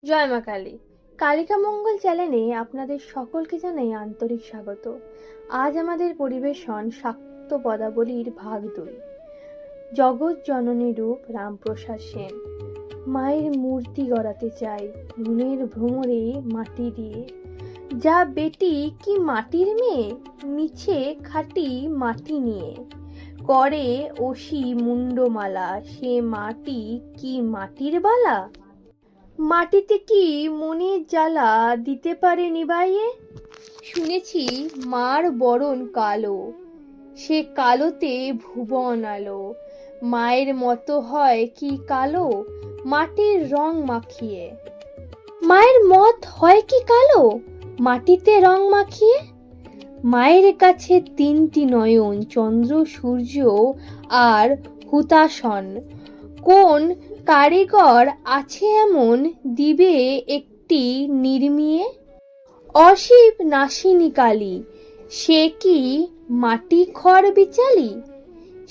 জয় মা কালী। কালিকা মঙ্গল চ্যানেলে আপনাদের সকলকে জানাই আন্তরিক স্বাগত। আজ আমাদের পরিবেশন শাক্ত পদাবলীর ভাগ 2। জগৎ জননী রূপ রামপ্রসাদ সেন। মায়ের মূর্তি গড়াতে চাই মনের ভ্রমরে মাটি দিয়ে। যা বেটি কি মাটির মেয়ে, মিছে খাটি মাটি নিয়ে। করে অসি মুন্ডমালা, সে মাটি কি মাটির বালা? মাটিতে কি মনের জ্বালা দিতে পারে নিবাইয়ে? শুনেছি মার বরণ কালো, সে কালোতে ভুবন আলো। মায়ের মতো হয় কি কালো, মাটির রং মাখিয়ে। মায়ের মত হয় কি কালো, মাটিতে রং মাখিয়ে। মায়ের কাছে 3টি নয়ন, চন্দ্র সূর্য আর হুতাশন। কোন কারিগর আছে এমন, দিবে একটি নির্মিয়ে? অশিব নাসিনী কালী, সে কি মাটি খড় বিচালি?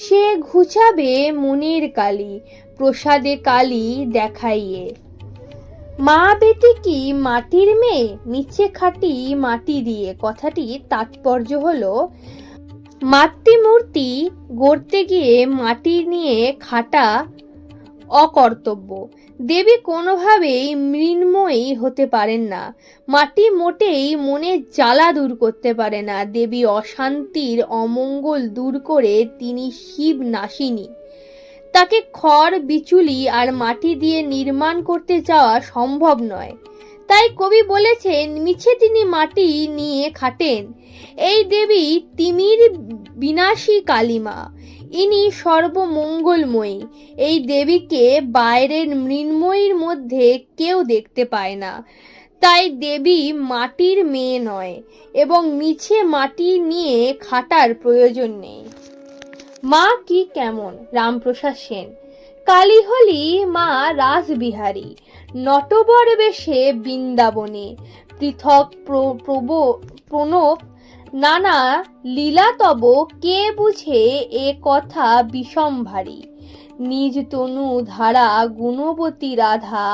সে ঘুচাবে মনের কালি, প্রসাদে কালি দেখাইয়ে। মা বেটি কি মাটির মেয়ে, মিছে খাটি মাটি দিয়ে। কথাটির তাৎপর্য হলো, মাতৃমূর্তি গড়তে গিয়ে মাটি নিয়ে খাটা অকর্তব্য। দেবী কোনোভাবেই মৃন্ময়ী হতে পারেন না। মাটি মোটেই মনের জ্বালা দূর করতে পারে না। দেবী অশান্তির অমঙ্গল দূর করে তিনি শিব নাসিনী। তাকে খড় বিচুলি আর মাটি দিয়ে নির্মাণ করতে যাওয়া সম্ভব নয়। তাই কবি বলেছেন, মিছে তিনি মাটি নিয়ে খাটেন। এই দেবী তিমির বিনাশী কালিমা, ইনি সর্বমঙ্গলময়ী। এই দেবীকে বাইরের মৃন্ময়ীর মধ্যে কেউ দেখতে পায় না। তাই দেবী মাটির মেয়ে নয় এবং মিছে মাটি নিয়ে খাটার প্রয়োজন নেই। মা কি কেমন? রামপ্রসাদ সেন। কালী হলি মা রাসবিহারী, নটবর বেশে বৃন্দাবনে। পৃথক প্রণব নানা লীলা, তব কে বুঝে এ কথা বিষম ভারী। নিজ তনু ধারা গুণবতী রাধা,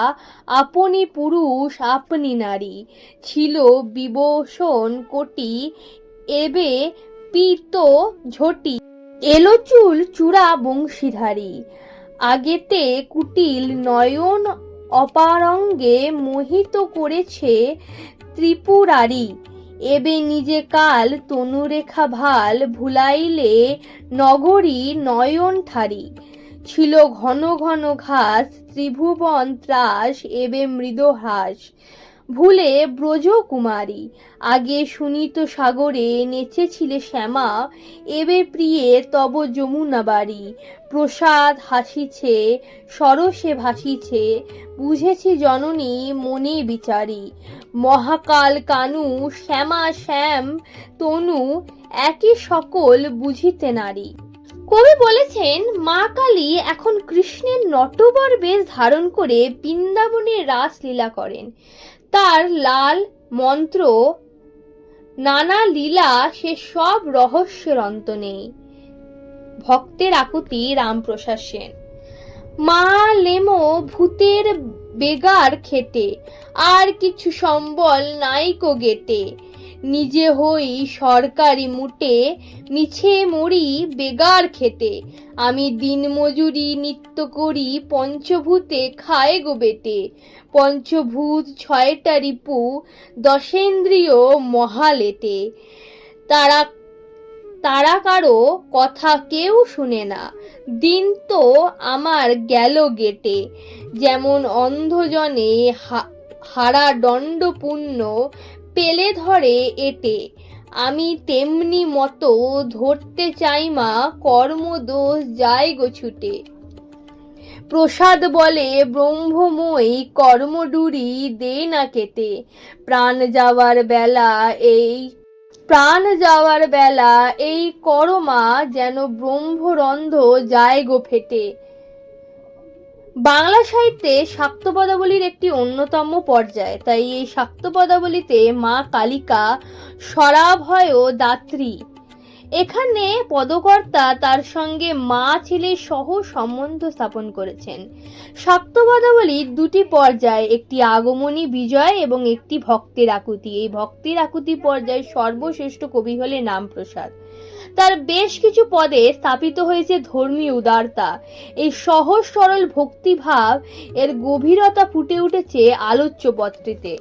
আপনি পুরুষ আপনি নারী। ছিল বিবসন কোটি, এবে পীত ঝটি। এলো চুল চূড়া বংশীধারী, আগেতে কুটিল নয়ন অপারঙ্গে মোহিত করেছে ত্রিপুরারি। এবে নিজে কাল তনুরেখা ভাল, ভুলাইলে নগরী নয়ন ঠারি। ছিল ঘন ঘন ঘাস ত্রিভুবন ত্রাস, এবে মৃদহাস ভুলে ব্রজ কুমারী। আগে সুনীত সাগরে নেচেছিলে শ্যামা, এবে প্রিয়ে তব যমুনা বাড়ি। প্রসাদ হাসিছে সরসে ভাসিছে, বুঝেছি জননী মনে বিচারি। মহাকাল কানু শ্যামা শ্যাম তনু, একই সকল বুঝিতে নারী। কবি বলেছেন, মা কালী এখন কৃষ্ণের নটবর বেশ ধারণ করে বৃন্দাবনে রাসলীলা করেন। তার লাল মন্ত্র নানা লীলা, সে সব রহস্যের অন্ত নেই। ভক্তের আকুতি রামপ্রসাদ সেন। মা লেমো ভূতের বেগার খেটে, আর কিছু সম্বল নাইকো গেটে। নিজে হই সরকারি মুটে, মিছে মরি বেগার খেটে। আমি দিন মজুরি নিত্য করি, পঞ্চভূতে খায় গো বেটে। পঞ্চভূত 6টা রিপু, দশেন্দ্রিয় মহালেটে। তারা তারা কারো কথা কেউ শুনে না, দিন তো আমার গেল গেটে। যেমন অন্ধজনে হারা দণ্ড পুণ্য, পেলে ধরে এটে। আমি তেমনি মতো ধরতে চাই মা, কর্মদোষ যায় গো ছুটে। প্রসাদ বলে ব্রহ্মময়ী, কর্মডুরি দে না কেটে। প্রাণ যাওয়ার বেলা এই করমা, যেন ব্রহ্মরন্ধ্র যায় গো ফেটে। বাংলা সাহিত্যে শাক্ত পদাবলীর একটি অন্যতম পর্যায়। তাই এই শাক্ত পদাবলীতে মা কালিকা স্বরাভয় দাত্রী। এখানে পদকর্তা তার সঙ্গে মা ছেলে সহ সম্বন্ধ স্থাপন করেছেন। শাক্ত পদাবলীর দুটি পর্যায়, একটি আগমনী বিজয় এবং একটি ভক্তের আকুতি। এই ভক্তের আকুতি পর্যায়ে সর্বশ্রেষ্ঠ কবি হলেন রামপ্রসাদ। তার বেশ কিছু পদে স্থাপিত হয়েছে ধর্মীয় উদারতা। এই সহজ সরল ভক্তিভাব এর গভীরতা ফুটে উঠেছে আলোচ্য পদটিতে।